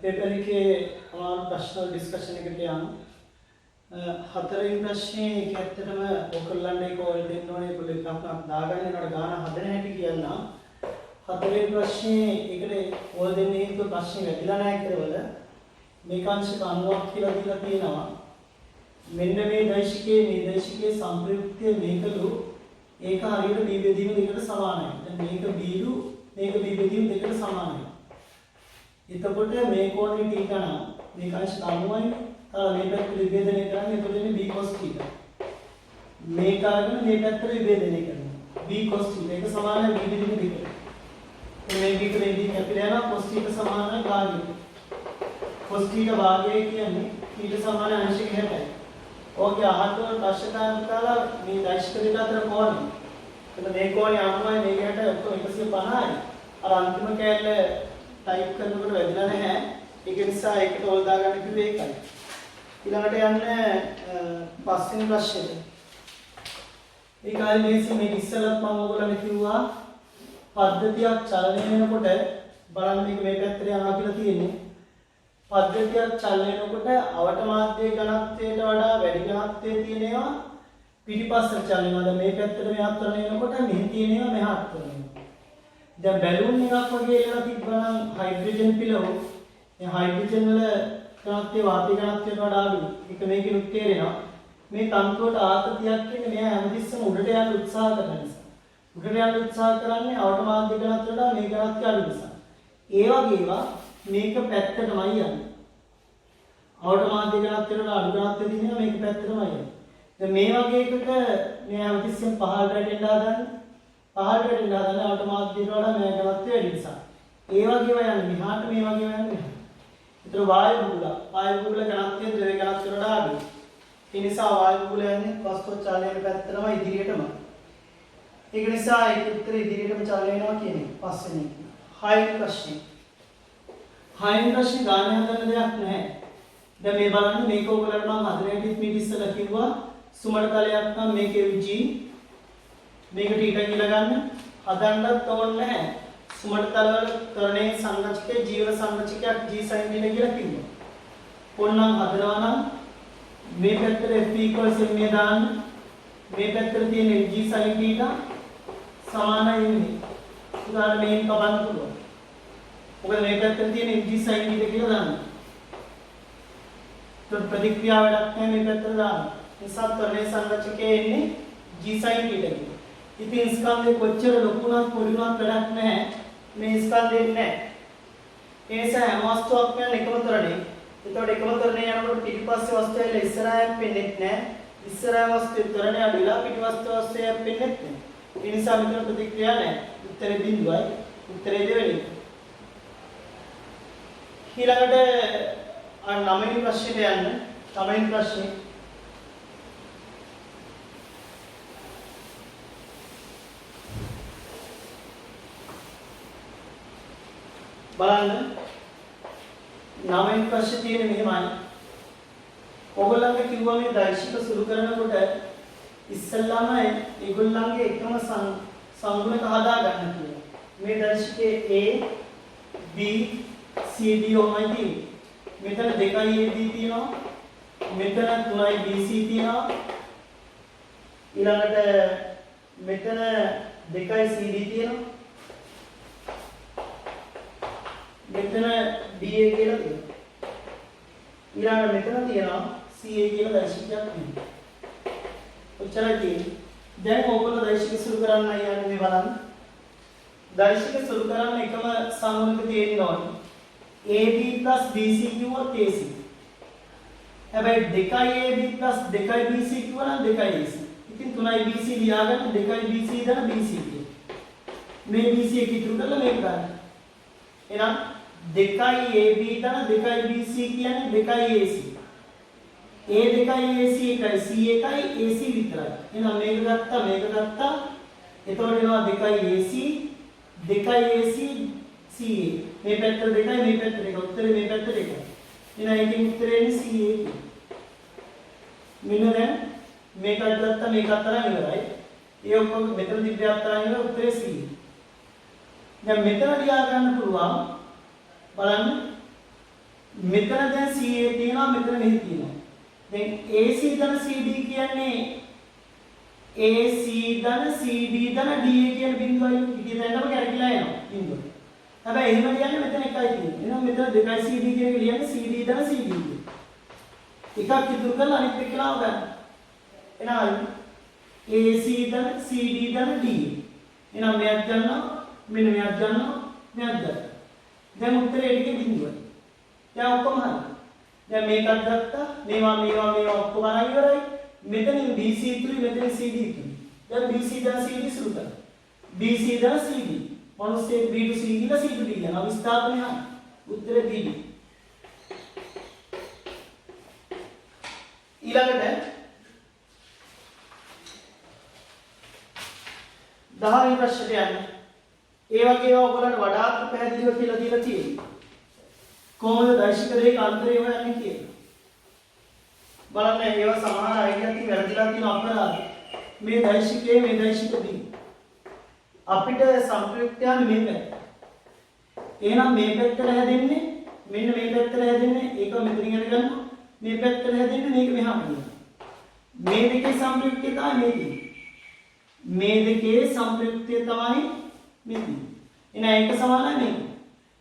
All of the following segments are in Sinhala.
पेपर के और पर्सनल डिस्कशन එකට යමු. හතරවෙනි ප්‍රශ්නේ ඒක ඇත්තටම ඔයගොල්ලන්ට ඒක ඔයල් දෙන්න ඕනේ ඒගොල්ලෝ එකක් දාගන්න ඒකට ගාන හදන හැටි කියන්නම්. හතරවෙනි ප්‍රශ්නේ ඒකට ඔයල් දෙන්නේ හේතුව ප්‍රශ්නේ වැටිලා නැහැ කියලාවල මේකාංශක 90ක් කියලා දීලා තියෙනවා. මෙන්න මේ දෛශිකයේ සංප්‍රයුක්තය මේකලු ඒක හරියට b බෙදීම දෙකට සමානයි. දැන් මේක b ලු මේක b බෙදීම දෙකට සමානයි. එතකොට මේ කෝණේ θ නම් මේකාංශක 90යි. තව මේ පැත්තට විභේදනය කරන්නේ එතකොට b cos θ. මේක අරගෙන මේ පැත්තට විභේදනය කරනවා. b cos θ ඒක සමානයි b බෙදීම දෙකට. මේ විකලෙදී කැපිලා යනවා cos θ සමානයි භාගය. cos θ භාගය කියන්නේ θ සමාන අංශක 60යි. ඕකේ අහතවල ප්‍රශ්නකාරක කාලා මේ දෛශික දෙක අතර කෝණය. එතන මේ කෝණය 90යි මේක 60යි ඔක්කොම 150යි. අර අන්තිම කෑල්ල ටයිප් කරනකොට වැදිලා නැහැ. ඒක නිසා ඒකට ඕල් දාගන්න කිව්වේ ඒකයි. ඊළඟට යන්න පස්වෙනි ප්‍රශ්නෙට. ඒකයි මේ ඉස්සෙල්ලත් මම ඔයගොල්ලන්ට කිව්වා පද්ධතියක් චලනය වෙනකොට බලන්න මේක මේ පැත්තට යනවා කියලා තියෙන්නේ. පද්ධතියක් චලනය වෙනකොට අවට මාධ්‍යයේ ඝනත්වයට වඩා වැඩි ඝනත්වයේ තියෙනවා පිටිපස්සට චලනය. දැන් මේ පැත්තට මෙහාට තරණ වෙනකොට මෙහි තියෙනවා මෙහාට තරණ. දැන් බැලුන් එකක් වගේ එලා තිබ්බනම් හයිඩ්‍රජන් පිලව මේ හයිඩ්‍රජන් වල ඝනත්වය වාතී ඝනත්වයට වඩා අඩුයි. ඒක මේකෙනුත් තේරෙනවා. මේ තන්තුවට ආතතියක් කියන්නේ මෙයා හැමතිස්සම උඩට යන්න උත්සාහ කරන නිසා. උඩට යන්න උත්සාහ කරන්නේ අවට මාධ්‍ය ඝනත්වයට වඩා මේ ඝනත්වය අඩු නිසා. ඒ වගේම මේක පැත්තටමයි යන්නේ. අවට මාධ්‍ය ඝනත්වයට වඩා අඩු ඝනත්වය තියෙනවා මේක පැත්තටමයි යන්නේ. දැන් මේ වගේ එකක මේ හැමතිස්සම පහළට වැටෙන්න හදන්නේ. පහළට වැටෙන්න හදන්නේ අවට මාධ්‍යයට වඩා මේ ඝනත්වය වැඩි නිසා. ඒ වගේම යන්නේ මෙහාට මේ වගේම යන්නේ. ඒතර වායු බුබුල ඝනත්වය ද්‍රව්‍ය ඝනත්වයට වඩා අඩුයි. ඒ නිසා වායු බුබුල යන්නේ පස්කොත් චලනයේ පැත්තටම ඉදිරියටම. ඒක නිසා ඒක උත්තර ඉදිරියටම චලනය වෙනවා කියන්නේ පස්වෙනි එක. හයවෙනි ප්‍රශ්නේ. හයවෙනි ප්‍රශ්නේ ගාන හදන්න දෙයක් නැහැ. දැන් මේ බලන්න මේක ඔයගලට මම හදන්නට මේ ඉස්සලා කිව්වා සුමන තලයක් නම් මේකේ g මේක θ කියලා ගන්න හදන්නත් ඕනේ නැහැ. සුමන තලවල ත්වරණයේ සංරචකයේ ජීවන සංරචකයක් g sin θ කියලා කිව්වා. ඕනනම් හදනවා නම් මේ පැත්තට f m දාන්න මේ පැත්තට තියෙන g sin θ සමානයි වෙන්නේ. උදාහරණ මේක කවන්න පුළුවන්. මොකද මේ පැත්තට තියෙන g sin θ කියලා දාන්න. तो प्रतिक्रिया වැඩක් නැහැ මේ පැත්තට දාන්න. නිසා ත්වරණයේ සංරචකයේ එන්නේ g sin θ කියලා. ඉතින් ස්කන්ධේ කොච්චර ලොකු වුණත් පොඩි වුණත් වැඩක් නැහැ. මේ ස්කන්ධේ නැහැ. ඒ නිසා හැම වස්තුවක්ම යන එකම ත්වරණේ. ඒතකොට එකම ත්වරණේ යනකොට පිටිපස්සේ වස්තුව ඇවිල්ලා ඉස්සරහට පෙන්නේ නැහැ. ඉස්සරහ වස්තුවේ ත්වරණය අඩුලා පිටිපස්සේ වස්තුවේ පෙන්නේ නැහැ. ඒ නිසා මෙතන ප්‍රතික්‍රියා නැහැ. උත්තරේ බිඳුවයි. උත්තරේ දෙවෙනි. ඊළඟට 9 වෙනි ප්‍රශ්නෙට යන්න. 9 වෙනි ප්‍රශ්නේ. බලන්න 9 වෙනි ප්‍රශ්නේ තියෙන්නේ මෙහෙමයි. ඔයගොල්ලන්ට කිව්වා මේ දෛශික සුළු කරනකොට ඉස්සල්ලාම ඒගොල්ලන්ගේ එකම සංගුණක හදා ගන්න කියලා. මේ දෛශිකයේ A B C D ඔමයි තියෙන්නේ. මෙතන 2යි AB තියෙනවා. මෙතන 3යි BC තියෙනවා. ඊළඟට මෙතන 2යි CD තියෙනවා. මෙතන DA කියලා තියෙනවා. ඊළඟට මෙතන තියෙනවා CA කියලා දෛශිකයක් තියෙනවා. ඔච්චරයි තියෙන්නේ. දැන් ඕගොල්ලෝ දෛශික සුළු කරන්න යන්නේ මේ බලන්න. දෛශික සුළු කරන්න එකම සංගුණක තියෙන්න ඕනේ. AB BC කිව්වොත් AC. හැබැයි 2AB 2BC කිව්වනම් 2AC. ඉතින් 3BC ලියාගන්න 2BC දන BC කියන. මේ BC එක ඉතුරු කරලා මේක ගන්න. එහෙනම් 2AB දන 2BC කියන්නේ 2AC. A 2AC එකයි C එකයි AC විතරයි. එහෙනම් මේක ගත්තා මේක ගත්තා. එතකොට එනවා 2AC 2AC CA. මේ පැත්ත 2යි මේ පැත්ත 2. උත්තරේ මේ පැත්ත 2යි. එහෙනම් ඒකෙන් උත්තරේ එන්නේ CA. මෙන්න දැන් මේක අදත්තා මේක අතරන් ඉවරයි. ඒ ඔක්කොම මෙතන තිබ්බේ අතරන් ඉවර උත්තරේ CA. දැන් මෙතන ලියා ගන්න පුළුවන් බලන්න මෙතන දැන් CA තියෙනවා මෙතන මෙහි තියෙනවා. දැන් AC ධන CD කියන්නේ AC ධන CD ධන DA කියන බිඳුවයි ඉතින් දැන්නම කැරකිලා යනවා බිඳුව. හැබැයි එහෙම ලියන්නේ මෙතන එකයි තියෙන්නේ. එහෙනම් මෙතන 2යි CD කියන එක ලියන්නේ CD ධන CD. එකක් ඉතුරු කරලා අනිත් එක ලාව ගන්න. එහෙනම් AC ධන CD ධන DA. එහෙනම් මෙයක් ගන්නවා මෙන්න මෙයක් ගන්නවා මෙයක් ගන්නවා. දැන් උත්තරේ ඒකේ බිඳුවයි. දැන් ඔක්කොම හරි. දැන් මේකත් ගත්තා. මේවා ඔක්කොම අරන් ඉවරයි. මෙතනින් BC ඉතුරුයි මෙතනින් CD ඉතුරුයි. දැන් BC දා CD සුළු කරා. BC දා CD. මොනසේ B to C කියලා C to D යනවා. විස්ථාපනය හරි. උත්තරේ B. ඊළඟට 10 වෙනි ප්‍රශ්නයට යන්න. ඒ වගේ ඒවා ඔයගොල්ලන්ට වඩාත් පැහැදිලිව කියලා දීලා තියෙනවා. කොහොමද දෛශික දෙක අන්තරය හොයන්නේ කියලා. බලන්න ඒවා සමහර අයිතියකින් වැරදිලා තියෙන අපරාධ. මේ දෛශිකයේ මේ දෛශිකදී අපිට සම්ප්‍රයුක්තයන් මෙන්න. එහෙනම් මේ පැත්තට හැදෙන්නේ මෙන්න මේ පැත්තට හැදෙන්නේ ඒක මෙතනින් අරගන්න. මේ පැත්තට හැදෙන්නේ මේක මෙහාට ගියා. මේ දෙකේ සම්ප්‍රයුක්තය තමයි මේකේ. මේ දෙකේ සම්ප්‍රයුක්තය තමයි මේකේ. එහෙනම් ඒක සමානයි මේක.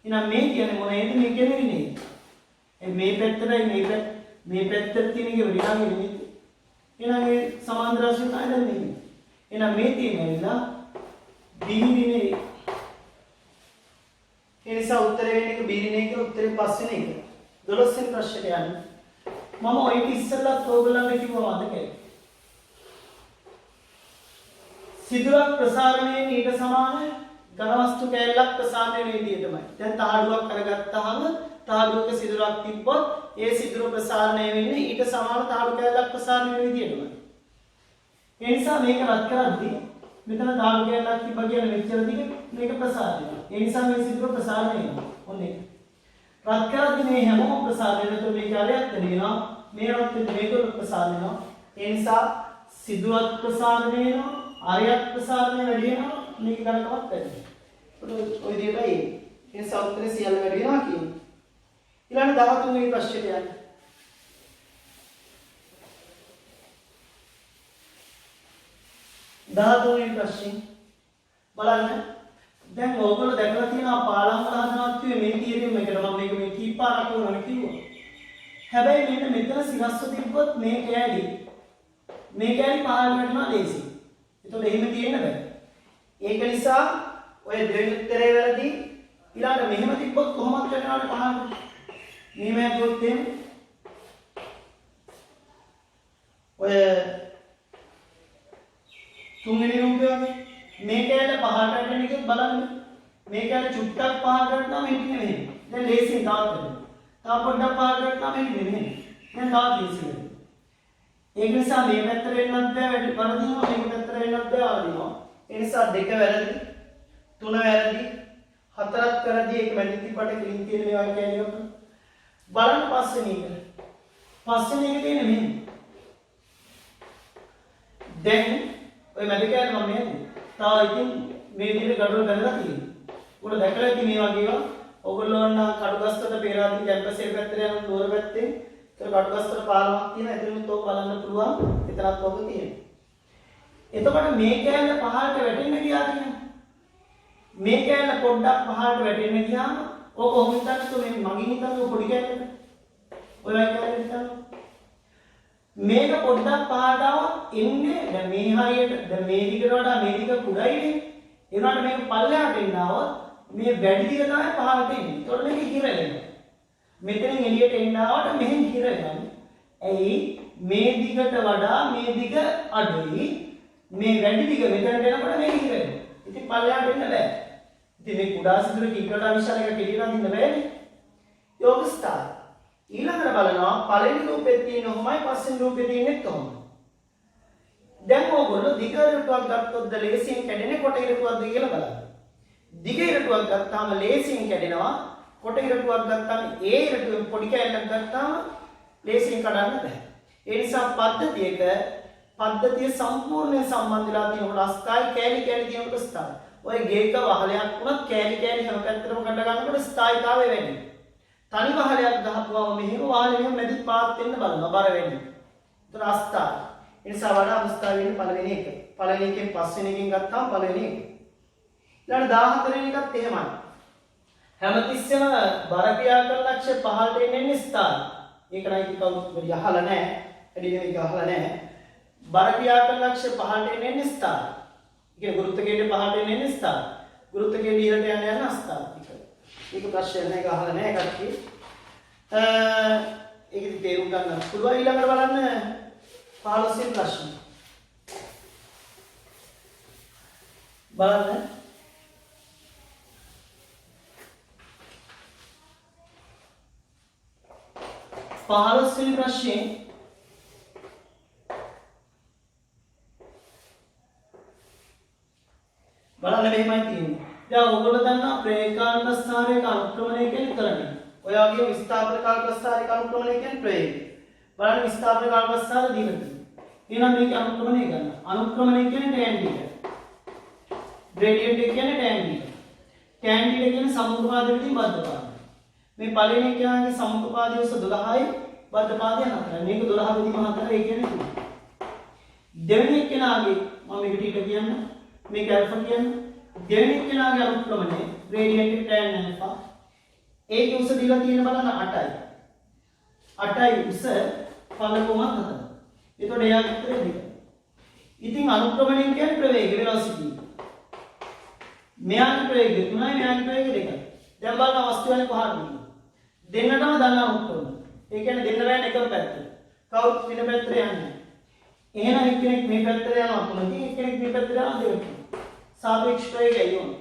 එහෙනම් මේ කියන්නේ මොනේද මේ කියන්නේ නේ. මේ පැත්තටයි මේ පැත්තට තියෙන එක විනාගේ නෙමෙයි. එහෙනම් මේ සමාන්තර රාශිය තමයි දැන් මේ. එහෙනම් මේ තියෙනවා බිහිරිනේ. ඒ නිසා උත්තරේ වෙන්නේ එක බිහිරිනේ කියලා උත්තරේ පස්සේ නේ එක. 12 වෙනි ප්‍රශ්නයට යන්න. මම ඔය ඉස්සෙල්ලත් ඕගොල්ලන්ට කිව්වා මතකයි. සිදුරක් ප්‍රසාරණයෙන් ඊට සමාන ඝන වස්තු කැලලක් ප්‍රසාරණය වෙන විදිහටමයි. දැන් තහඩුවක් අරගත්තාම තහඩුවක සිදුරක් තිබ්බොත් ඒ සිදුර ප්‍රසාරණය වෙන්නේ ඊට සමාන තහඩු කැලලක් ප්‍රසාරණය වෙන විදිහටමයි. ඒ නිසා මේක රත් කරද්දී මෙතන තහඩු කැලලක් තිබ්බා කියන මෙච්චර දිග මේක ප්‍රසාරණය වෙනවා. ඒ නිසා මේ සිදුර ප්‍රසාරණය වෙනවා. ඔන්න ඒක. රත් කරද්දී මේ හැමෝම ප්‍රසාරණය වෙනකොට මේක ආරයක් වෙනවා. මේ රත් වෙද්දී මේක ප්‍රසාරණය වෙනවා. ඒ නිසා සිදුවත් ප්‍රසාරණය වෙනවා. ආරයක් ප්‍රසාරණය වැඩි වෙනවා. මේක ගණකවත් වැඩි. ඒකට ඔය විදිහටයි ඒ. ඒ සෞත්‍රය සියල්ල වැඩි වෙනවා කියන්නේ. ඊළඟ 13 වෙනි ප්‍රශ්නයට යන්න. 13 වෙනි ප්‍රශ්නේ බලන්න. දැන් ඕගොල්ලෝ දැකලා තියෙනවා පාලම් වල හදනවත් කිව්වේ මේ තියරියම් එකට මම මේ කීපාරක් වුණා කිව්වා. හැබැයි මෙන්න මෙතන සිරස්ව තිබ්බොත් මේ කෑලි පහළ වැටෙනවා ලේසි. ඒතකොට එහෙම තියෙන්න බෑ. ඒක නිසා ඔය දෙවෙනි උත්තරේ වැරදි. ඊළඟට මෙහෙම තිබ්බොත් කොහොමද වෙනවද පහළ? මෙහෙම ඇද්දොත් එහෙම ඔය තුන්වෙනි රූපය වගේ මේ කැලේ පහළට වැටෙන එක බලන්න. මේ කැලේ චුට්ටක් පහළට වැටෙනවා මේක නෙමෙයි. දැන් ලේසියෙන් තාත් වෙනවා. තා පොඩ්ඩක් පහළට වැටෙනවා මේක නෙමෙයි. දැන් තාත් ලේසියෙන්. ඒක නිසා මේ පැත්තට වෙන්නත් බෑ වරදිනවා මේක පැත්තට වෙන්නත් බෑ වරදිනවා. ඒ නිසා දෙක වැරදි, තුන වැරදි, හතරක් වැරදි, ඒක මැදින් තිබ්බට ක්ලින් තියෙන මේ වගේ කැලියක්. බලන්න පස්වෙනි එක. පස්වෙනි එක තියෙන්නේ මෙහෙම. දැන් ඔය මැද කැලේ මම මෙහෙම. තා ඉතින් මේ විදිහට ගඩොල් බැලලා තියෙනවා. උඩ දැකලා ඉතින් මේ වගේ ඒවා ඔයගොල්ලෝ නම් කඩුගස්තට පේරාදී කැම්පස් එක පැත්තට යන දෝර පැත්තේ ඒතර කඩුගස්තට පාලමක් තියෙනවා. එතනින් තෝ බලන්න පුළුවන්. එතරම් ඔබ තියෙනවා. එතකොට මේ කැලේ පහළට වැටෙන්න ගියා කියන්නේ. මේ කැලේ පොඩ්ඩක් පහළට වැටෙන්න ගියාම ඔක කොහොමද හිතන්නේ මේ මගින් හිතන්නේ පොඩි කැලේද? ඔය වගේ කැලේ හිතන්නේ. මේක පොඩ්ඩක් පහළට ආවොත් එන්නේ දැන් මේ හරියට දැන් මේ දිගට වඩා මේ දිග කුඩයිනේ. ඒ වුණාට මේක පල්ලෙහාට එන්න ආවොත් මේ වැඩි දිග තමයි පහළට එන්නේ. ඒතකොට මේක හිර වෙනවා. මෙතනින් එළියට එන්න ආවට මෙහෙන් හිර වෙනවා. ඇයි මේ දිගට වඩා මේ දිග අඩුයි. මේ වැඩි දිග මෙතනට එනකොට මේක හිර වෙනවා. ඉතින් පල්ලෙහාට එන්න බෑ. ඉතින් මේ කුඩා සිදුර කීකට විශාල එක කෙලියට අදින්න බෑනේ. යෝග ස්ථාන. ඊළඟට බලනවා පළවෙනි රූපෙත් තියෙන කොහොමයි පස්වෙනි රූපෙත් තියෙන්නේ කොහොමද? දැන් ඕගොල්ලෝ දිග ඉරටුවක් ගත්තොත් ද ලේසියෙන් කැඩෙන්නේ කොට ඉරටුවක්ද කියලා බලන්න. දිග ඉරටුවක් ගත්තාම ලේසියෙන් කැඩෙනවා. කොට ඉරටුවක් ගත්තාම ඒ ඉරටුවෙන් පොඩි කැලක් ගත්තාම ලේසියෙන් කඩන්න බෑ. ඒ නිසා පද්ධතිය සම්පූර්ණයෙන් සම්බන්ධ වෙලා තියෙනකොට අස්ථායි කැලි තියෙනකොට ස්ථායි. ඔය ගේක වහලයක් වුණත් කැලි හැම පැත්තටම කඩ ගන්නකොට ස්ථායිතාවය වැඩි. තනි වහලයක් ගහපුවම මෙහෙම වාහනේ මෙහෙම මැදි පාත් වෙන්න බලනවා බර වෙන්නේ. ඒතර අස්ථා. ඒ නිසා වඩා අවස්ථාව වෙන්නේ පළවෙනි එක. පළවෙනි එකෙන් පස්වෙනි එකෙන් ගත්තාම පළවෙනි එක. ඊළඟ 14 වෙනි එකත් එහෙමයි. හැමතිස්සෙම බර ක්‍රියාකරන ලක්ෂ්‍ය පහළට එන්නේ ස්ථාන. ඒක නම් ඉතින් කවුරුත් වැඩි අහලා නැහැ. වැඩි නෙවෙයි අහලා නැහැ. බර ක්‍රියාකරන ලක්ෂ්‍ය පහළට එන්නේ ස්ථාන. ඒ කියන්නේ ගුරුත්ව කේන්ද්‍රය පහළට එන්නේ ස්ථාන. ගුරුත්ව කේන්ද්‍රය ඉහළට යන අස්ථානික. ඒක ප්‍රශ්නයක් නෑ ඒක අහලා නෑ කට්ටිය. ඒක ඉතින් තේරුම් ගන්න පුළුවන්. ඊළඟට බලන්න 15 වෙනි ප්‍රශ්න. බලන්න 15 වෙනි ප්‍රශ්නේ බලන්න මෙහෙමයි තියෙන්නේ. දැන් ඔයගොල්ලෝ දන්නා ප්‍රේකාන ප්‍රස්ථාරයක අනුක්‍රමණය කියන්නේ කරන්නේ. ඔය වගේ විස්ථාපන කාල ප්‍රස්ථාරයක අනුක්‍රමණය කියන්නේ ප්‍රවේගය. බලන්න විස්ථාපන කාල ප්‍රස්ථාර දීලා තියෙනවා. එහෙනම් මේක අනුක්‍රමණය ගන්න. අනුක්‍රමණය කියන්නේ tan θ. gradient එක කියන්නේ tan θ. tan θ කියන්නේ සමුපපාද විදිහින් බද්ධපාද. මේ පළවෙනි එකේ සමුපපාදය උස 12යි බද්ධපාදය 4යි. මේක 12 විදිහම 4 ඒ කියන්නේ 3. දෙවෙනි එකේනාගේ මම මේක ටීට කියන්න. මේක alpha කියන්න. දෙවෙනි එකේනාගේ අනුක්‍රමණය gradient එක tan alpha. ඒකේ උස දීලා තියෙන බලන්න 8යි. 8යි උස 5.4. එතකොට එයාගේ උත්තරේ 2. ඉතින් අනුක්‍රමණය කියන්නේ ප්‍රවේගය velocity. මෙයාගේ ප්‍රවේගය 3යි මෙයාගේ ප්‍රවේගය 2යි. දැන් බලන්න වස්තුවනේ කොහාටද ගියේ? දෙන්නටම දන්න අනුක්‍රමණය. ඒ කියන්නේ දෙන්න බෑනේ එකම පැත්තට. කවුරුත් වෙන පැත්තට යන්නේ නැහැ. එහෙනම් එක්කෙනෙක් මේ පැත්තට යනවා තුනකින් එක්කෙනෙක් මේ පැත්තට යනවා දෙකකින්. සාපේක්ෂ ප්‍රවේගය යොමු.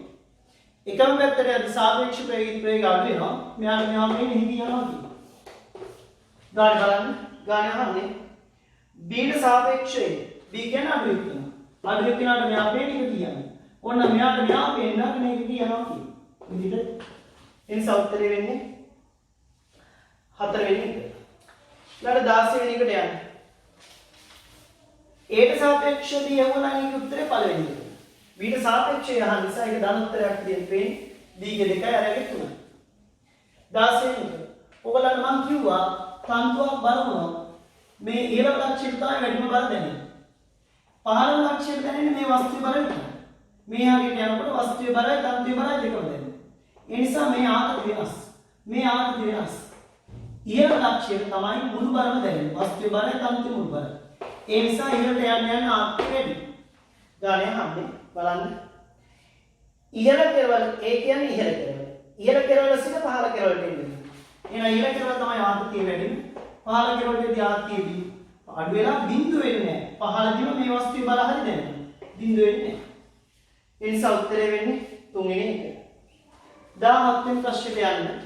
එකම පැත්තට යද්දී සාපේක්ෂ ප්‍රවේගය අඩු වෙනවා. මෙයාට මෙහා මේ නිදි යනවා කියනවා. ගාන බලන්න. ගාන අහන්නේ b ට සාපේක්ෂයෙන් b කියන්නේ අඩු වෙනවා. අඩු වෙනාට මෙයා පේන්නේ කියන්නේ. ඔන්න මෙයාට මෙයා පේනවා මේක කියනවා කියනවා. විදිහට එනිසා උත්තරේ වෙන්නේ 4 වෙනි එක. ඊළඟ 16 වෙනි එකට යන්න. a ට සාපේක්ෂව b යවුවා නම් ඒකේ උත්තරේ පළවෙනි එක. b ට සාපේක්ෂව යහන නිසා ඒක ධන උත්තරයක් විදිහට පේන්නේ. b ගේ 2යි අරගේ 3යි. 16 වෙනි එක. ඔයගලන්ට මම කිව්වා තන්තුවක් බලනවා මේ ඉහළ ලක්ෂ්‍යයට තමයි වැඩිම බල දැනෙන්නේ. පහළ ලක්ෂ්‍යයට දැනෙන්නේ මේ වස්තුවේ බල විතරයි. මේ හරියට යනකොට වස්තුවේ බලයි තන්තුවේ බලයි දෙකම දැනෙනවා. ඒ නිසා මේ ආකාර වෙනස්. මේ ආකාර වෙනස්. ඉහළ ලක්ෂ්‍යයට තමයි මුළු බලම දැනෙන්නේ. වස්තුවේ බලයි තන්තුවේ මුළු බලයි. ඒ නිසා ඉහළට යන්න ආකාර වැඩි. ගානේ හම්බේ බලන්න. ඉහළ කෙරවල ඒ කියන්නේ ඉහළ කෙරවල. ඉහළ කෙරවල සිට පහළ කෙරවලට එන්නේ. එහෙනම් ඉහළ කෙරවල තමයි ආකෘතිය වැඩි. පහළ කෙරවලදී ආකෘතියදී අඩු වෙලා බිඳු වෙන්නේ නැහැ. පහළදීම මේ වස්තුවේ බල හරි දැනෙනවා. බිඳු වෙන්නේ නැහැ. ඒ නිසා උත්තරේ වෙන්නේ 3 වෙනි එක. 17 වෙනි ප්‍රශ්නෙට යන්න.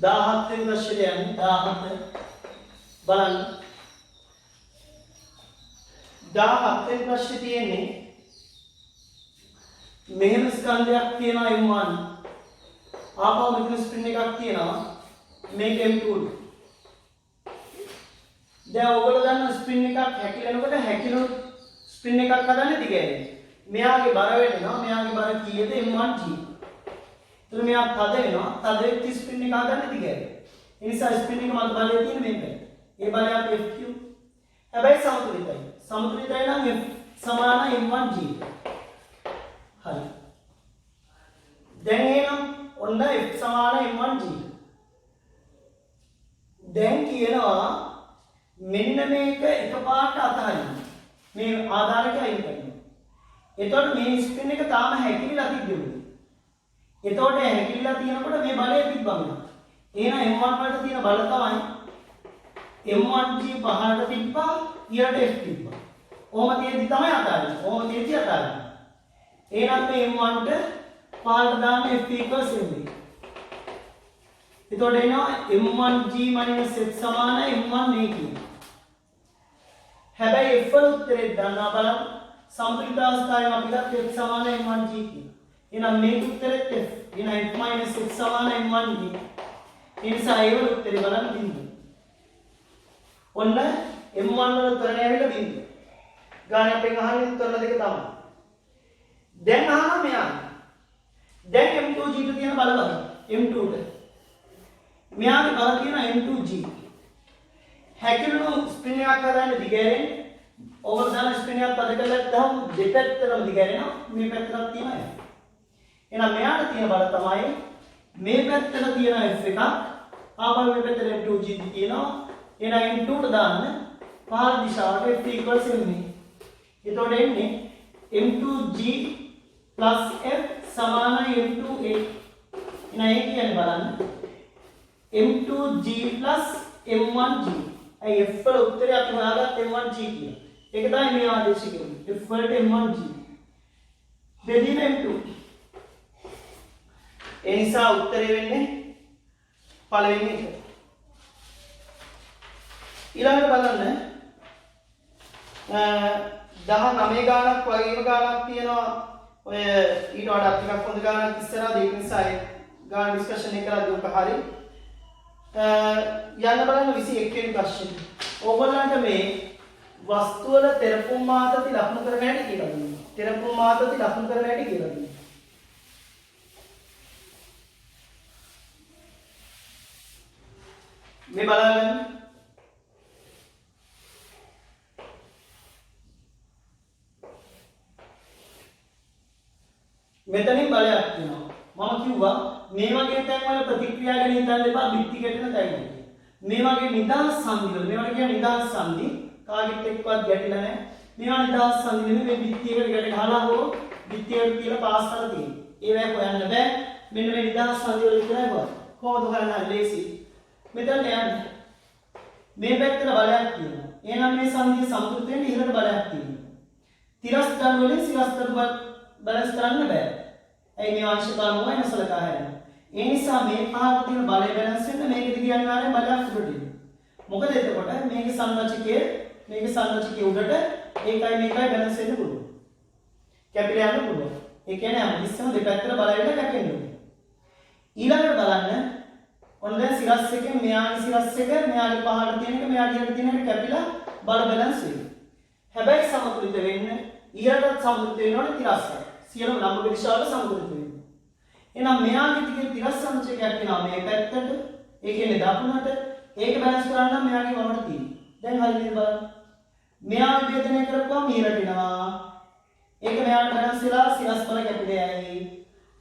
දාහත්වෙනි ප්‍රශ්නෙට යන්න. 17 බලන්න. 17 වෙනි ප්‍රශ්නේ තියෙන්නේ මෙහෙම ස්කන්ධයක් තියෙනවා M1. ආපහු මෙතන ස්ප්‍රින් එකක් තියෙනවා. මේක M2. දැන් ඔයගොල්ලෝ දන්න ස්ප්‍රින් එකක් හැකිලෙනකොට හැකිලු ස්ප්‍රින් එකක් හදන්නේ දිගෑරේ. මෙයාගේ බර වෙනවා. මෙයාගේ බර කීයද M1G. එතන මෙයා තද වෙනවා. තද වෙච්ච ස්ප්‍රින් එක හදන්නේ දිගෑරේ. ඒ නිසා ස්ප්‍රින් එක මත බලය තියෙන මේක. ඒ බලය අපි FQ. හැබැයි සමතුලිතයි. සමතුලිතයි නම් F සමාන M1G. හරි. දැන් එහෙනම් ඔන්න F සමාන M1G. දැන් කියනවා මෙන්න මේක එකපාරට අතහරින්න. මේ ආධාරක අයින් කරනවා. එතකොට මේ ස්පින් එක තාම හැකිලිලා තිබුණේ. එතකොට හැකිලිලා තියෙනකොට මේ බලය තිබ්බම. එහෙනම් M1 වලට තියෙන බල තමයි M1G පහළට තිබ්බා ඊට F තිබ්බා. ඕම තියෙද්දි තමයි අතහරින්නේ. ඕම තියෙද්දි අතහරින්නේ. එහෙනම් මේ M1 ට පහළට දාන්න F equals MB. එතකොට එනවා M1G - F සමාන M1 මේ කියන. හැබැයි F වල උත්තරේ දන්නා බලන්න සම්පූර්ණ අවස්ථාවේ අපි ගත්ත F සමාන M1G කියන. එහෙනම් මේක උත්තරෙත් F. එහෙනම් F - F සමාන M1G. ඒ නිසා ඒවල උත්තරේ බලන්න බිඳුව. ඔන්න M1 වල උත්තරේ ඇවිල්ලා බිඳුව. ගාන අපෙන් අහන්නේ උත්තර දෙක තමයි. දැන් අහනවා මෙයා. දැන් M2G ට තියෙන බල බලන්න. M2 ට. මෙයාගේ බල තියෙන M2G. හැකිලුණු ස්පින් එකක් හදාන්න දිගෑරෙන්නේ. ඕවර් දාන ස්පින් එකක් අද කළා ගහම දෙපැත්තටම දිගෑරෙනවා. මේ පැත්තට තියෙනවා. එහෙනම් මෙයාට තියෙන බල තමයි මේ පැත්තට තියෙන F එකක් ආපහු මේ පැත්තට M2G තියෙනවා. එහෙනම් M2 ට දාන්න පහළ දිශාවට F = ma. එතකොට එන්නේ M2G + F සමානයි M2A. එහෙනම් ඒ කියන්නේ බලන්න M2G + M1G. අයි F වල උත්තරය අපි හොයාගත්ත M1G කියන. ඒක තමයි මේ ආදේශය කියන්නේ. F වලට M1G. බෙදීම M2. ඒ නිසා උත්තරය වෙන්නේ පළවෙනි එක. ඊළඟට බලන්න 19 ගානක් වගේම ගානක් තියෙනවා. ඔය ඊට වඩා ටිකක් හොඳ ගානක් ඉස්සරහද ඒක නිසා ඒ ගාන ඩිස්කෂන් එක කරද්දී ඔක හරි. යන්න බලන්න 21 වෙනි ප්‍රශ්නේ. ඕගොල්ලන්ට මේ වස්තු වල තෙරපුම් මාතති ලකුණු කරන හැටි කියලා දුන්නා. තෙරපුම් මාතති ලකුණු කරන හැටි කියලා දුන්නා. මේ බලන්න මෙතනින් බලයක් තියෙනවා. මම කිව්වා මේ වගේ තැන් වල ප්‍රතික්‍රියා ගැන හිතන්න එපා බිත්ති ගැටෙන තැන් වල. මේ වගේ නිදාස් සංදි වල මේවට කියන්නේ නිදාස් සංදි කාගෙත් එක්කවත් ගැටිලා නැහැ. මේවා නිදාස් සංදි නෙමෙයි මේ බිත්තියකට ගැට ගහලා හෝ බිත්තියකට තියලා පාස් කරලා තියෙන්නේ. ඒවැ හොයන්න බෑ. මෙන්න මේ නිදාස් සංදි වල විතරයි හොයන්නේ. කොහොමද හොයන්නේ? ලේසි. මෙතන යන්න. මේ පැත්තට බලයක් තියෙනවා. එහෙනම් මේ සංදිය සම්පූර්ණ වෙන්න ඉහළට බලයක් තියෙනවා. තිරස්තර වලින් සිරස්තර බැලන්ස් කරන්න බෑ. ඒ මේ අංශකාර මොකයි නැසලකා හැරෙනවා. ඒ නිසා මේ පහට තියෙන බලය බැලන්ස් වෙන්න මේකද කියන්නේ ආරෙන් බලයක් උඩට එන්න. මොකද එතකොට මේකේ සංරචකයේ උඩට ඒකයි මේකයි බැලන්ස් වෙන්න පුළුවන්. කැපිලා යන්න පුළුවන්. ඒ කියන්නේ හැමතිස්සෙම දෙපැත්තට බලය වෙලා කැපෙන්න ඕනේ. ඊළඟට බලන්න ඔන්න දැන් සිරස් එකෙන් මෙයාගේ සිරස් එක මෙයාගේ පහට තියෙන එක මෙයාගේ ඉහළට තියෙන එක කැපිලා බල බැලන්ස් වෙනවා. හැබැයි සමතුලිත වෙන්න ඉහළට සමතුලිත වෙන්න ඕනේ තිරස්කය. සියලුම ලම්බ දිශාවල සමතුලිත වෙන්න. එහෙනම් මෙයාගේ තියෙන තිරස් සංචයයක් වෙනවා මේ පැත්තට. ඒ කියන්නේ දකුණට. ඒක බැලන්ස් කරන්න නම් මෙයාගේ වමට තියෙනවා. දැන් හරියට බලන්න. මෙයා විභේදනය කරපුවාම ඉහළට එනවා. ඒක මෙයාට බැලන්ස් වෙලා සිරස් බල කැපිලා යයි.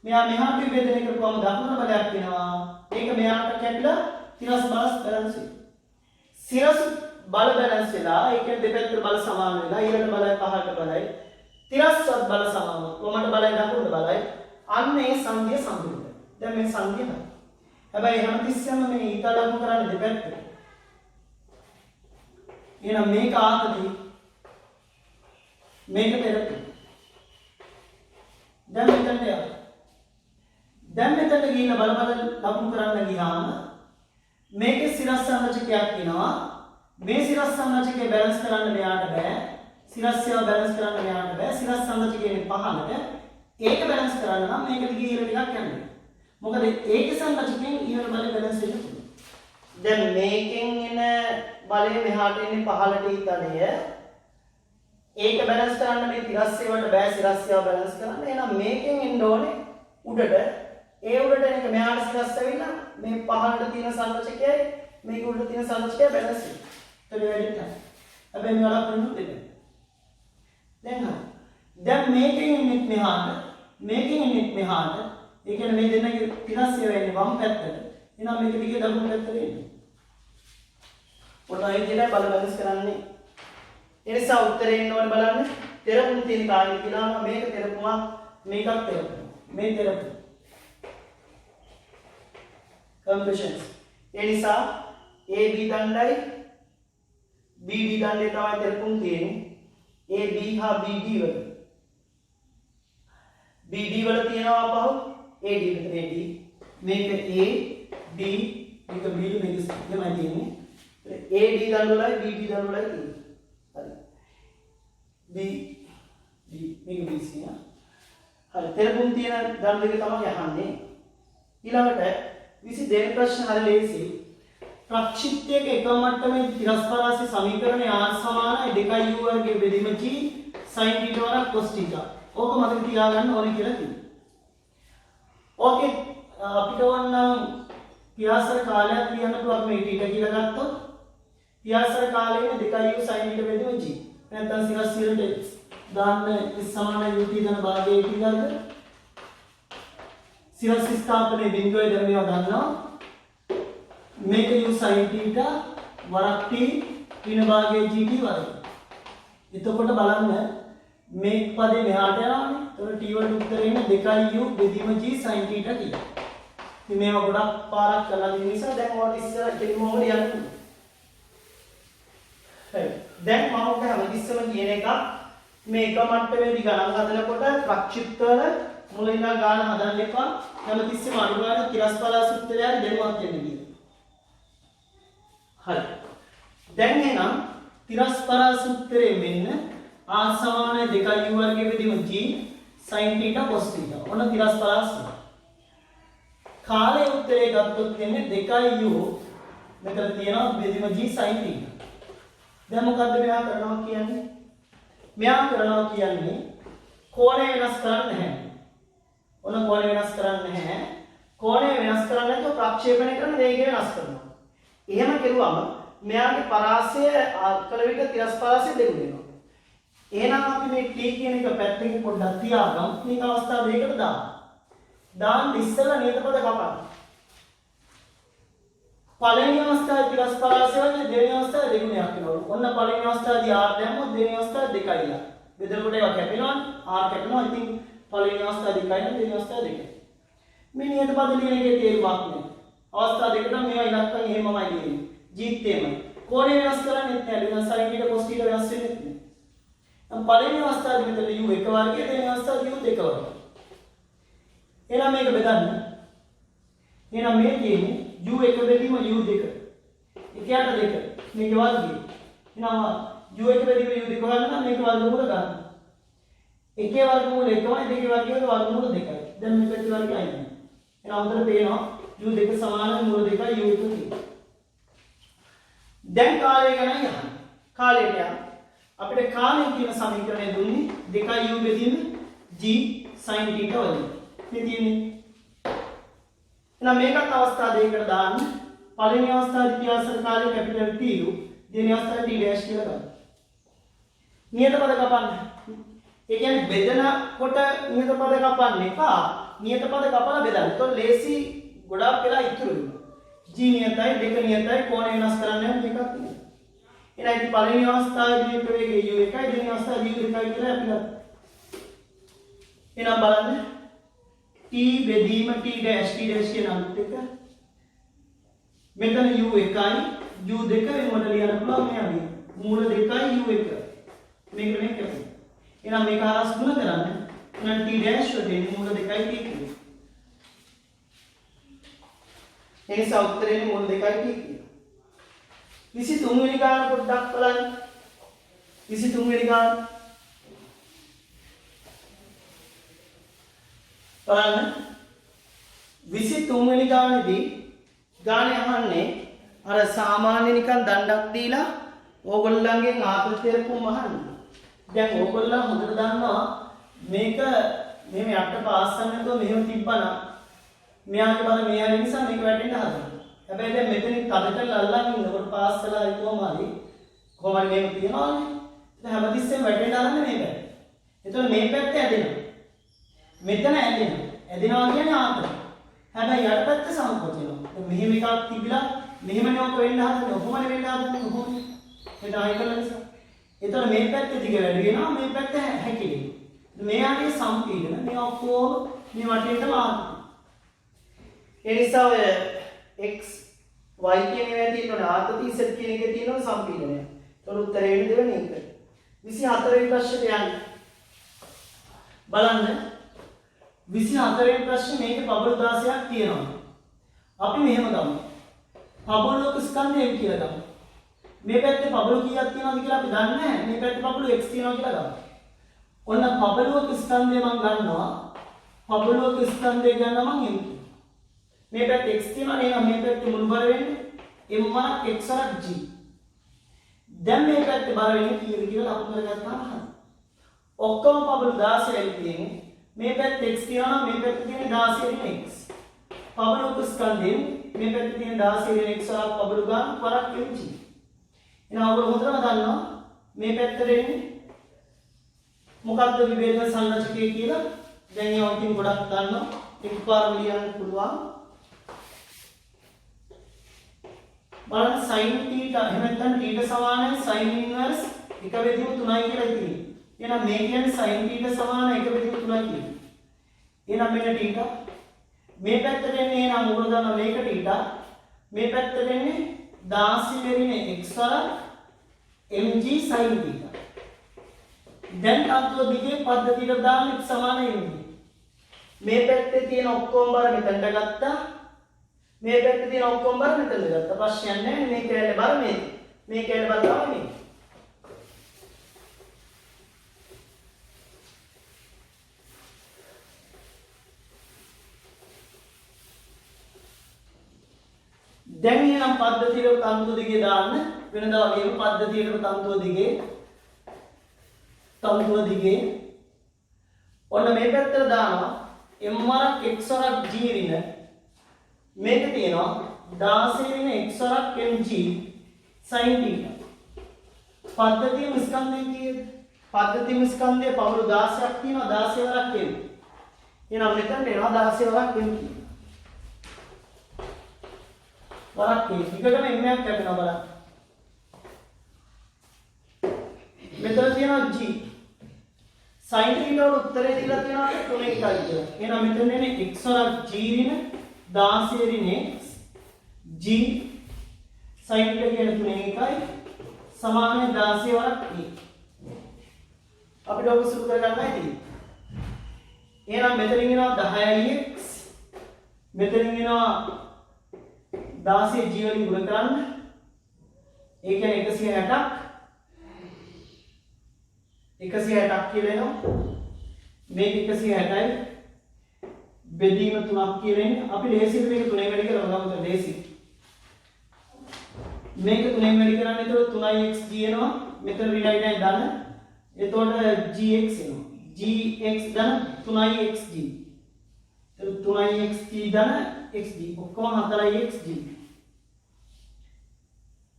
මෙයා මෙහාට විභේදනය කරපුවාම දකුණ බලයක් වෙනවා. ඒක මෙයාට කැපිලා තිරස් බල බැලන්ස් වෙනවා. සිරස් බල බැලන්ස් වෙලා ඒ කියන්නේ දෙපැත්තට බල සමාන වෙලා ඉහළට බලයි පහළට බලයි තිරස්වත් බල සමාන කොමඩ බලයි දකුණට බලයි අන්න ඒ සංඛ්‍ය සම්පූර්ණයි. දැන් මේ සංඛ්‍ය හරි. හැබැයි හැමතිස්සෙම මේ ඊට ලකුණු කරන්නේ දෙපැත්තට. එහෙනම් මේක ආතති මේක තෙරපි. දැන් මෙතනට යන්න. දැන් මෙතනට ගිහින් බල ලකුණු කරන්න ගියාම මේකේ සිරස් සංරචකයක් වෙනවා. මේ සිරස් සංරචකය බැලන්ස් කරන්න මෙයාට බෑ. සිරස්යව බැලන්ස් කරන්න මෙයාට බෑ. සිරස් සංරචකයේ පහළට ඒක බැලන්ස් කරන්න නම් මේක දිගේ ඉහළ ටිකක් යන්න. මොකද ඒකේ සංරචකයෙන් ඉහළ බලය බැලන්ස් වෙන්න පුළුවන්. දැන් මේකෙන් එන බලය මෙහාට එන්නේ පහළට ඊතලය. ඒක බැලන්ස් කරන්න මේ තිරස්යවට බෑ සිරස්යව බැලන්ස් කරන්න. එහෙනම් මේකෙන් එන්න ඕනේ උඩට. ඒ උඩට එන එක මෙහාට සිරස් ඇවිල්ලා මේ පහළට තියෙන සංරචකයයි මේක උඩට තියෙන සංරචකයයි බැලන්ස් වෙනවා. ඒක වැඩි නැහැ. හැබැයි මේ වලක් වෙනුත් දෙන්න. දැන් මේකෙන් එන්නේ මෙහාට මේකෙන් එන්නේ මෙහාට. ඒ කියන්නේ මේ දෙන්නගේ තිරස්ය වෙන්නේ වම් පැත්තට. එහෙනම් මේක දිගේ දකුණු පැත්තට එන්නේ. ඔන්න ඒ විදිහට බල බැලන්ස් කරන්නේ. ඒ නිසා උත්තරේ එන්න ඕනේ බලන්න. තෙරපුම් තියෙන කාර්යය කියලාම මේක තෙරපුමක් මේකක් තෙරපුම. මේ තෙරපුම. කම්පියුෂන්ස්. ඒ නිසා AB දණ්ඩයි BD දණ්ඩේ තමයි තෙරපුම් තියෙන්නේ. AB හා BD වල. BD වල තියෙනවා පහු AD විතර AD. මේක A D මේක B මේක තමයි තියෙන්නේ. AD දණ්ඩ වලයි BD දණ්ඩ වලයි තියෙන්නේ. හරි. B මේක BC නා. හරි තෙරපුම් තියෙන දණ්ඩ දෙක තමයි අහන්නේ. ඊළඟට 22 ප්‍රශ්න හරිය ලේසි. ප්‍රක්ෂිප්තයක එකම මට්ටමේ තිරස්පරාසී සමීකරණය r සමානයි 2u වර්ගයේ බෙදීම g sin θ වරක් cos θ. ඕක මතක තියාගන්න ඕනේ කියලා තියෙනවා. ඕකේ අපිට ඕනනම් පියාසර කාලයක් ලියන්න පුළුවන් මේ θ කියලා ගත්තොත් පියාසර කාලයේ 2u sin θ බෙදීම g. නැත්නම් සිරස් සිරට දාන්න is සමානයි ut දන භාගයේ කියලා සිරස් ස්ථාපනයේ බිඳුවේ දැන් මේවා දන්නවා. මේක u sin θ වරක් t ඍණ භාගයේ gt වරයි. එතකොට බලන්න මේ පදේ මෙහාට යනවානේ. එතකොට t වලට උත්තරේ ඉන්නේ 2u බෙදීම g sin θ කියලා. ඉතින් මේවා ගොඩක් පාරක් කරලා දෙන නිසා දැන් ඔයාලට ඉස්සර කෙලිම ඔබ ලියන්න. හරි. දැන් මම ඔබ හැමතිස්සම කියන එක මේ එක මට්ටමේදී ගණන් හදනකොට ප්‍රක්ෂිප්තවල මුල ඉඳලා ගාන හදන්න එපා. හැමතිස්සෙම අනුගාන තිරස්පලා සූත්‍රය දැනුවත් වෙන්න කියනවා. හරි. දැන් එහෙනම් තිරස්පලා සූත්‍රයේ මෙන්න r සමානයි 2u වර්ගයේ බෙදීම g sin θ cos θ. ඔන්න තිරස්පලා සූත්‍රය. කාලයේ උත්තරේ ගත්තොත් එන්නේ 2u මෙතන තියෙනවා බෙදීම g sin θ. දැන් මොකද්ද මෙයා කරනවා කියන්නේ? මෙයා කරනවා කියන්නේ කෝණය වෙනස් කරන්නේ නැහැ. ඔන්න කෝණය වෙනස් කරන්නේ නැහැ. කෝණය වෙනස් කරන්නේ නැතුව ප්‍රක්ෂේපණය කරන වේගය වෙනස් කරනවා. එහෙම කෙරුවම මෙයාගේ පරාසය කළ විට තිරස්පරාසය දෙකු වෙනවා. එහෙනම් අපි මේ t කියන එක පැත්තකින් පොඩ්ඩක් තියාගමු. මේක අවස්ථාව දෙකකට දාමු. දාන්න ඉස්සෙල්ලා නියත පද කපන්න. පළවෙනි අවස්ථාවේ තිරස්පරාසය වගේ දෙවෙනි අවස්ථාවේ දෙගුණයක් වෙනවා. ඔන්න පළවෙනි අවස්ථාවේදී r දැම්මොත් දෙවෙනි අවස්ථාවේ 2යි. බෙදනකොට ඒවා කැපෙනවනේ. r කැපෙනවා. ඉතින් පළවෙනි අවස්ථාවේ 2යි දෙවෙනි අවස්ථාවේ 2යි. මේ නියත පද ලියන එකේ තේරුමක් නෑ. අවස්ථා දෙකට මේවා ඉලක්කම් එහෙමමයි ලියන්නේ. ජීත් එහෙමයි. කෝණය වෙනස් කරන්නේ නැහැ. වෙනස් sin θ cos θ වෙනස් වෙන්නේ නැහැ. නම් පළවෙනි අවස්ථාවේ මෙතන u 1 වර්ගය දෙවෙනි අවස්ථාවේ u 2 වර්ගය. එහෙනම් මේක බෙදන්න. එහෙනම් මේ තියෙන්නේ u1 බෙදීම u2. එකයට දෙක. මේක වර්ගය. එහෙනම් u1 බෙදීම u2 ගන්න නම් මේක වර්ගමූල ගන්න. එකේ වර්ගමූල 1යි දෙකේ වර්ගමූල 2යි. දැන් මේක පැති වර්ගය අයින්. එහෙනම් උතන පේනවා u2 සමානයි මූල 2යි u1 තියෙනවා. දැන් කාලය ගැන යන්න. කාලයට යන්න. අපිට කාලය කියන සමීකරණය දුන්නේ 2u බෙදීම g sin θ වලින්. මේ තියෙන්නේ. එහෙනම් මේකත් අවස්ථා දෙකකට දාන්න. පළවෙනි අවස්ථාවේ පියාසර කාලය කැපිටල් T u, දෙවෙනි අවස්ථාවේ t dash කියලා ගන්න. නියත පද කපන්න. ඒ කියන්නේ බෙදනකොට නියත පද කපන්න එපා. නියත පද කපලා බෙදන්න. ඒතකොට ලේසි ගොඩාක් වෙලා ඉතුරු වෙනවා. g නියතයි, දෙක නියතයි, කෝණය වෙනස් කරන්න යන දෙකක් තියෙනවා. එහෙනම් ඉතින් පළවෙනි අවස්ථාවේදී ප්‍රවේගය u1යි, දෙවෙනි අවස්ථාවේදී u2යි කියලා අපි ගන්නවා. එහෙනම් බලන්න t බෙදීම t dash කියන අන්ත එක මෙතන u1යි u2 වෙනකොට ලියන්න පුළුවන් මෙයාගේ මූල 2යි u1 මේක මේක කරමු. එහෙනම් මේක හරස් ගුණ කරන්න. එහෙනම් t dash වලින් මූල 2යි t කියනවා. ඒ නිසා උත්තරේ මූල 2යි t කියනවා. 23 වෙනි ගාන පොඩ්ඩක් බලන්න. 23 වෙනි ගාන බලන්න 23 වෙනි ගානේදී ගානේ අහන්නේ අර සාමාන්‍ය නිකන් දණ්ඩක් දීලා ඕගොල්ලන්ගෙන් ආපෘතියක්ම අහන්න. දැන් ඕගොල්ලෝ හොඳට දන්නවා මේක මෙහෙම යට පාස් කරන්න නැතුව මෙහෙම තිබ්බනම් මෙයාගේ බල මෙයාගේ නිසා මේක වැටෙන්න හදනවා. හැබැයි දැන් මෙතනින් තද කරලා අල්ලන් ඉන්නකොට පාස් කරලා හිතුවම හරි කොහොමද මේක තියනවානේ. දැන් හැමතිස්සෙම වැටෙන්න හදන්නේ මේක. එතකොට මේ පැත්ත ඇදෙනවා. මෙතන ඇදෙනවා. ඇදෙනවා කියන්නේ ආතන. හැබැයි යට පැත්ත සංකෝචනවා. මෙහෙම එකක් තිබිලා මෙහෙම නෝක වෙන්න හදන්නේ. කොහොමද වෙන්න හදන්නේ කොහොමද? ඒක ආයෙ කරලා නිසා. එතකොට මේ පැත්ත දිග වැඩි වෙනවා මේ පැත්ත හැකිලෙනවා. මෙයාගේ සම්පීඩන මේ ඔක්කොම මේ වටේටම ආතන. ඒ නිසා ඔය x y කියන ඒවා තියෙනවනේ ආතති z කියන එකේ තියෙනවා සම්පීඩනය. ඒතකොට උත්තරේ වෙන්නේ දෙවෙනි එක. 24 වෙනි ප්‍රශ්නෙට යන්න. බලන්න 24 වෙනි ප්‍රශ්නේ මේක බබළු 16ක් තියෙනවා. අපි මෙහෙම ගමු. බබළුක ස්කන්ධය කියලා ගමු. මේ පැත්තේ බබළු කීයක් තියෙනවද කියලා අපි දන්නේ නැහැ. මේ පැත්තේ බබළු x තියෙනවා කියලා ගමු. ඔන්න බබළුක ස්කන්ධය මම ගන්නවා. බබළුක ස්කන්ධය ගන්නවා මම මේ පැත්ත x තියෙනවා එහෙනම් මේ පැත්තේ මුළු බර වෙන්නේ m වරක් x වරක් g. දැන් මේ පැත්තේ බර වෙන්නේ කීයද කියලා ලකුණු කරගත්තාම හරි. ඔක්කොම පබළු 16යි තියෙන්නේ. මේ පැත්තේ x තියෙනවා නම් මේ පැත්තේ තියෙන්නේ 16 × x. පබළු උපස්කන්ධයෙන් මේ පැත්තේ තියෙන 16 × x වරක් පබළු ගන්න වරක් mg. එහෙනම් ඔයගොල්ලෝ හොඳටම දන්නවා මේ පැත්තට එන්නේ මොකක්ද විභේදන සංරචකය කියලා. දැන් ඒවා ඉතින් ගොඩක් දන්නවා. එකපාරම ලියන්න පුළුවන්. බලන්න sin θ එහෙම නැත්නම් θ සමානයි sin inverse 1/3 3යි කියලා තියෙන්නේ. එහෙනම් මේ කියන්නේ sin θ සමාන 1/3 3යි කියන්නේ. එහෙනම් මෙන්න θ. මේ පැත්තට එන්නේ එහෙනම් ඔයගොල්ලෝ දන්නවා මේක θ. මේ පැත්තට එන්නේ 16 x වරක් mg sin θ. දැන් අත්ව දිගේ පද්ධතියට දාන්න x සමානයි mg. මේ පැත්තේ තියෙන ඔක්කොම බර මෙතනට ගත්තා. මේ පැත්තේ තියෙන ඔක්කොම බර මෙතනට ගත්තා. ප්‍රශ්නයක් නැහැ. මේ කැලේ බර මේ කැලේ බර තමයි මේ. දැන් එනම් පද්ධතියට තන්තුව දිගේ දාන්න. වෙනදා වගේම පද්ධතියට තන්තුව දිගේ ඔන්න මේ පැත්තට දානවා m වරක් x වරක් g ඍණ මේක තියෙනවා 16 ඍණ x වරක් mg sin θ. පද්ධතියම ස්කන්ධය කීයද? පද්ධතියම ස්කන්ධය පවරු 16ක් තියෙනවා 16 වරක් m. එහෙනම් මෙතන එනවා 16 වරක් m වරක් m. ඊකටම m එකක් ලැබෙනවා බලන්න. මෙතන තියෙනවා g sin θ වල උත්තරේ දීලා තියෙනවා 3 එකයි කියලා. එහෙනම් මෙතන එන්නේ x වරක් g ඍණ 16 ඍණ x g sin θ කියන්නේ 3 එකයි සමානයි 16 වරක් a. අපිට ඔක සුළු කරගන්නයි තියෙන්නේ. එහෙනම් මෙතනින් එනවා 10x මෙතනින් එනවා 16 g වලින් ගුණ කරන්න. ඒ කියන්නේ 160ක් 160ක් කියලා එනවා. මේක 160යි. බෙදීම 3ක් කියලා එන්නේ. අපි ලේසියට මේක 3ෙන් වැඩි කරලා ගමු ලේසි. මේක 3ෙන් වැඩි කරන්න එතකොට 3xg එනවා. මෙතන ඍණයි ධන. එතකොට gx එනවා. gx ධන 3xg. එතකොට 3xg ධන xg ඔක්කොම 4xg.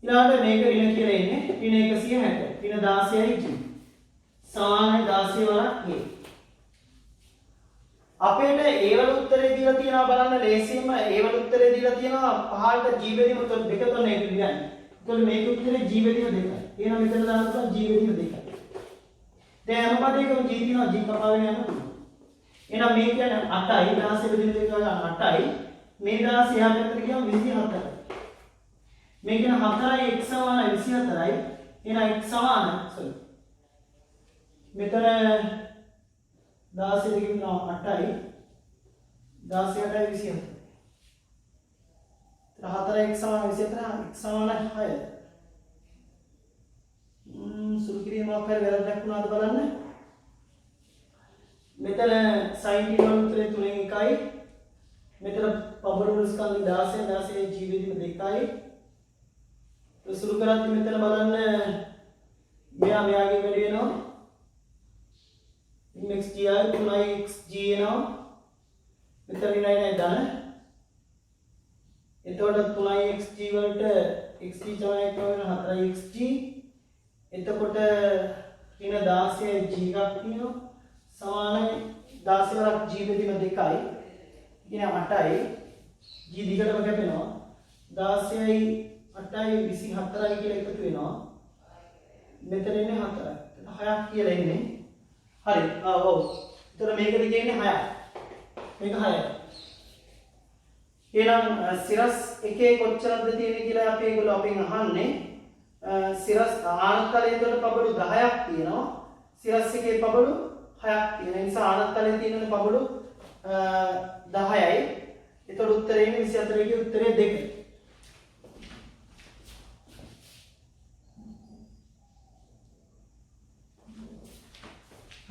ඊළඟට මේක ඍණ කියලා එන්නේ. ඍණ 160. ඍණ 16යි g. සමානයි 16 වරක් a. අපේට a වල උත්තරේ දීලා තියෙනවා බලන්න ලේසියෙන්ම a වල උත්තරේ දීලා තියෙනවා පහළට g බෙදීම දෙක තුන එක කියන්නේ. ඒතකොට මේක උත්තරේ g බෙදීම දෙකයි. එහෙනම් මෙතන දාන්න පුළුවන් g බෙදීම දෙකයි. දැන් අනුපාතයකම g තියෙනවා g කපාගෙන යනවා. එහෙනම් මේ කියන්නේ 8යි 16 බෙදීම දෙක ගන්න 8යි. මේ 16 එහා පැත්තට ගියාම 24යි. මේ කියන 4යි x සමානයි 24යි. එහෙනම් x සමානයි sorry මෙතන 16 දෙකින් 8යි 16 8යි 24. 4x සමාන 24 x සමාන 6. සුළු කිරීමක් හරි වැරද්දක් වුණාද බලන්න. මෙතන sin θ වල උත්තරේ 3න් 1යි. මෙතන පබළු ස්කන්ධ 16 16 g බෙදීම 2යි. සුළු කරද්දි මෙතන බලන්න මෙයාගේ වැඩි වෙනවා. xg ආයි 3xg එනවා. මෙතන නෑ ධන. එතකොට 3xg වලට xg තමයි කරන 4xg. එතකොට ඍණ 16 g එකක් තියෙනවා. සමානයි 16 වරක් g බෙදීම 2යි. කියන්නේ 8යි. g දිගටම කැපෙනවා. 16යි 8යි 24යි කියලා එකතු වෙනවා. මෙතන ඉන්නේ 4යි. 6ක් කියලා ඉන්නේ. හරි. ඔව්. එතකොට මේකද කියන්නේ 6ක්. මේක 6යි. එහෙනම් සිරස් එකේ කොච්චරද තියෙන්නේ කියලා අපි ඒගොල්ලෝ අපෙන් අහන්නේ. සිරස් ආනතලයේ තුල පබළු 10ක් තියෙනවා. සිරස් එකේ පබළු 6ක් තියෙන නිසා ආනතලයේ තියෙන පබළු 10යි. එතකොට උත්තරේ ඉන්නේ 24 ගේ උත්තරේ 2.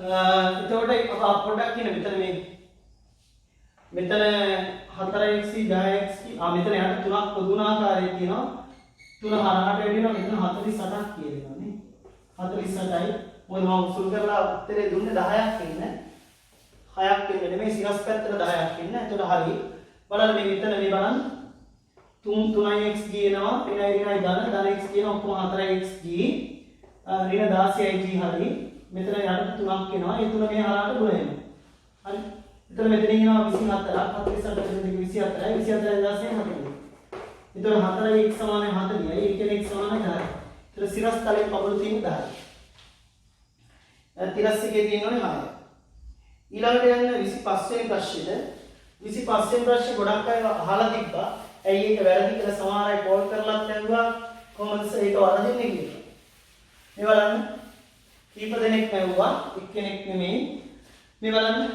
එතකොට පොඩ්ඩක් කියන මෙතන මේ මෙතන 4x 10x මෙතන යට තුනක් පොදුනාකාරයේ තියෙනවා. තුන හරහට වෙනවා මෙතන 48ක් කියනවා නේ. 48යි මොකද මම උසුල් කරලා උත්තරේ දුන්නේ 10ක් ඉන්නේ. 6ක් ඉන්නේ නෙමෙයි සිරස් පැත්තට 10ක් ඉන්නේ. එතකොට හරි. බලන්න මේ මෙතන මේ බලන්න 3x කියනවා ඍණ ධන x කියන ඔක්කොම 4x ඍණ 16යි හරි. මෙතන යට තුනක් එනවා. ඒ තුන මේ හරහට ගුණ වෙනවා. හරි. එතන මෙතන එනවා 24ක් 48 24යි 24 16 40. එතකොට 4x සමානයි 40යි. ඒ කියන්නේ x සමානයි 10යි. එතකොට සිරස් තලයේ පබළු තියෙන 10යි. තිරස් එකේ තියෙනවනේ 6. ඊළඟට යන්න 25 වෙනි ප්‍රශ්නෙට 25 වෙනි ප්‍රශ්නේ ගොඩක් අය අහලා තිබ්බා. ඇයි ඒක වැරදි කියලා සමහර අය කෝල් කරලාත් ඇහුවා කොහොමද ඒක වරදින්නේ කියලා. මේ බලන්න. කීප දෙනෙක් ඇහුවා එක්කෙනෙක් නෙමෙයි. මේ බලන්න.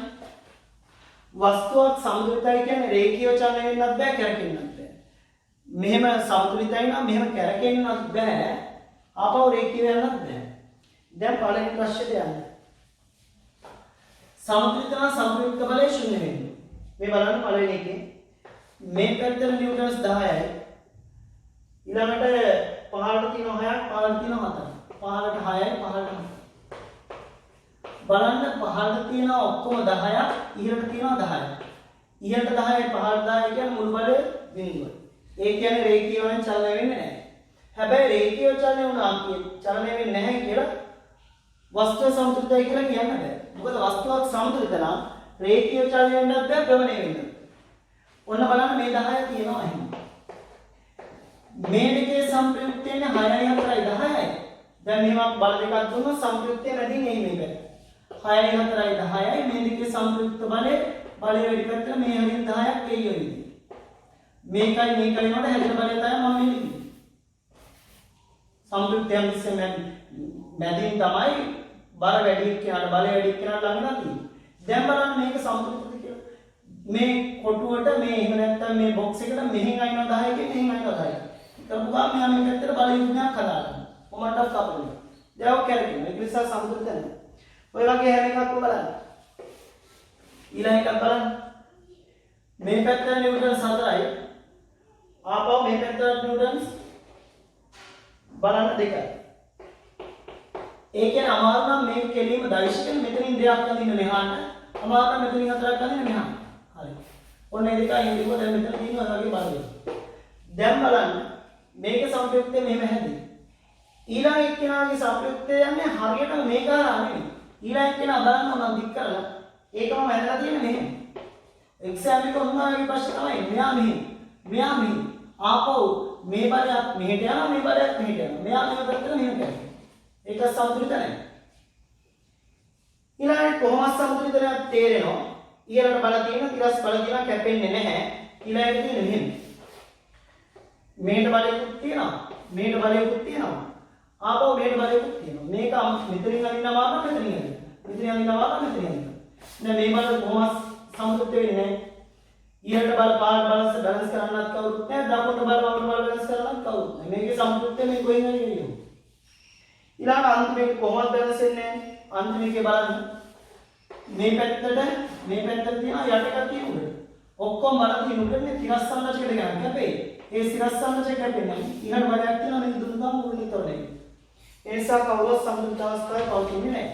වස්තුවක් සමතුලිතයි කියන්නේ රේඛීය චලනය වෙන්නත් බෑ කැරකෙන්නත් බෑ. මෙහෙම සමතුලිතයි නම් මෙහෙම කැරකෙන්නත් බෑ. ආපහු රේඛීය වෙන්නත් බෑ. දැන් පළවෙනි ප්‍රශ්නෙට යන්න. සමතුලිත නම් සමතුලිත බලය ශූන්‍ය වෙන්නේ. මේ බලන්න පළවෙනි එකේ මේ පැත්තට නිව්ටන්ස් 10යි. ඊළඟට පහළට තියෙන 6ක් පහළට තියෙන 7ක්. පහළට 6යි පහළට 7යි. බලන්න පහළට තියෙන ඔක්කොම 10ක් ඉහළට තියෙනවා 10ක්. ඉහළට 10යි පහළට 10යි කියන්නේ මුළු බලය බිඳුවයි. ඒ කියන්නේ රේඛීයව චලනය වෙන්නේ නැහැ. හැබැයි රේඛීය චලනය වුණා චලනය වෙන්නේ නැහැ කියලා වස්තුව සමතුලිතයි කියලා කියන්න බෑ. මොකද වස්තුවක් සමතුලිත නම් රේඛීය චලනය වෙන්නත් බෑ භ්‍රමණය වෙන්නත්. ඔන්න බලන්න මේ 10 තියෙනවා එහෙනම්. මේ දෙකේ සංප්‍රයුක්තය 6යි 4යි 10යි. දැන් මෙහෙම බල දෙකක් දුන්නොත් සංප්‍රයුක්තය නැදින් එයි මේක. 6යි 4යි 10යි මේ දෙකේ සංප්‍රයුක්ත බලය වැඩි පැත්තට මේ හරින් 10ක් එයි ඔය විදිහට. මේකයි මේකයි වල හැදෙන බලය තමයි මම මේ කිව්වේ. සංප්‍රයුක්තයන් ඉස්සෙන් මැදින් තමයි බර වැඩි කියනට බලය වැඩි කියනට ළඟලා තියෙන්නේ. දැන් බලන්න මේක සංප්‍රයුක්තද කියලා. මේ කොටුවට මේ එහෙම නැත්නම් මේ බොක්ස් එකට මෙහෙන් අයින්නවා 10 එකෙන් මෙහෙන් අයින්නවා 10. කරපු ගමන් මෙහා මේ පැත්තට බලය යුගයක් හදාගන්න. කොමඩක් කපනවා. දැන් ඔක් කැරකෙනවා. ඒක නිසා සංප්‍රයුක්ත නැහැ. ඔය වගේ හැම එකක්ම බලන්න. ඊළඟ එකක් බලන්න. මේ පැත්තට නිව්ටන්ස් 4යි. ආපහු මේ පැත්තට නිව්ටන්ස් බලන්න 2යි. ඒ කියන්නේ අමාරු නම් මේක කෙලීම දෛශිකෙන් මෙතනින් දෙයක් අඳින්න මෙහාට. අමාරු නම් මෙතනින් 4ක් අඳින්න මෙහාට. හරි. ඔන්න ඒ දෙකයි ඉතින් දැන් මෙතන තියෙනවා වගේ බලන්න. දැන් බලන්න මේක සංප්‍රයුක්තය මෙහෙම හැදෙන්නේ. ඊළඟ එක්කෙනාගේ සංප්‍රයුක්තය යන්නේ හරියට මේක හරහා නෙමෙයි. ඊළඟ එක්කෙනා බලන්න ඕන දික් කරලා ඒකම වැදලා තියෙන්නේ මෙහෙම. එක්සෑම් එක උන්නාගේ ප්‍රශ්න තමයි මෙයා මෙහෙම. ආපහු මේ බලයක් මෙහෙට යනවා මේ බලයක් මෙහෙට යනවා. මෙයා මේ පැත්තට මෙහෙම කරනවා. ඒක සමතුලිත නැහැ. ඊළඟට කොහොමද සමතුලිත නැත් තේරෙනවා. ඊළඟට බල තියෙන තිරස් බල තියෙන කැපෙන්නේ නැහැ. ඊළඟට තියෙන්නේ මෙහෙම. මේට බලයකුත් තියෙනවා. මේට බලයකුත් තියෙනවා. ආපහු මේට බලයකුත් තියෙනවා. මේක මෙතනින් අදිනවා මාන මෙතනින් අදිනවා. මෙතනින් අදිනවා මාන මෙතනින් අදිනවා. දැන් මේ බල කොහොමද සමතුලිත වෙන්නේ නැහැ. ඊළඟට බල පාට බලස බැලන්ස් කරන්නත් කවුරුත් නැහැ. දකුණට බල වමට බල බැලන්ස් කරන්නත් කවුරුත් නැහැ. මේකේ සමතුලිතය මේ කොහෙන් හරි එන්නේ. ඊළඟ අන්තිමේ කොහොමද බැලන්ස් වෙන්නේ? අන්තිමේකේ බලන්න. මේ පැත්තට තියෙන යට එකක් තියෙනවා. ඔක්කොම බලන් තියෙනුනේ තිරස් සංරචකයට ගන්න. හැබැයි ඒ සිරස් සංරචකය කැපෙන්නේ ඊළඟ බලයක් තියෙනවා මේ දුන්නාම උරුලිත වෙන්නේ. ඒ නිසා කවුරුත් සම්බන්ධ අවස්ථාවේ පවතින්නේ නැහැ.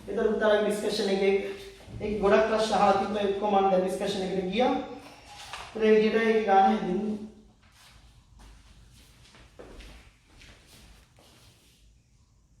ඒතර උත්තරයි ඩිස්කෂන් එකේ ඒක ගොඩක් ප්‍රශ්න අහලා තිබ්බ ඔක්කොම මම දැන් ඩිස්කෂන් එකට ගියා. ඒ විදිහට ඒක ගන්න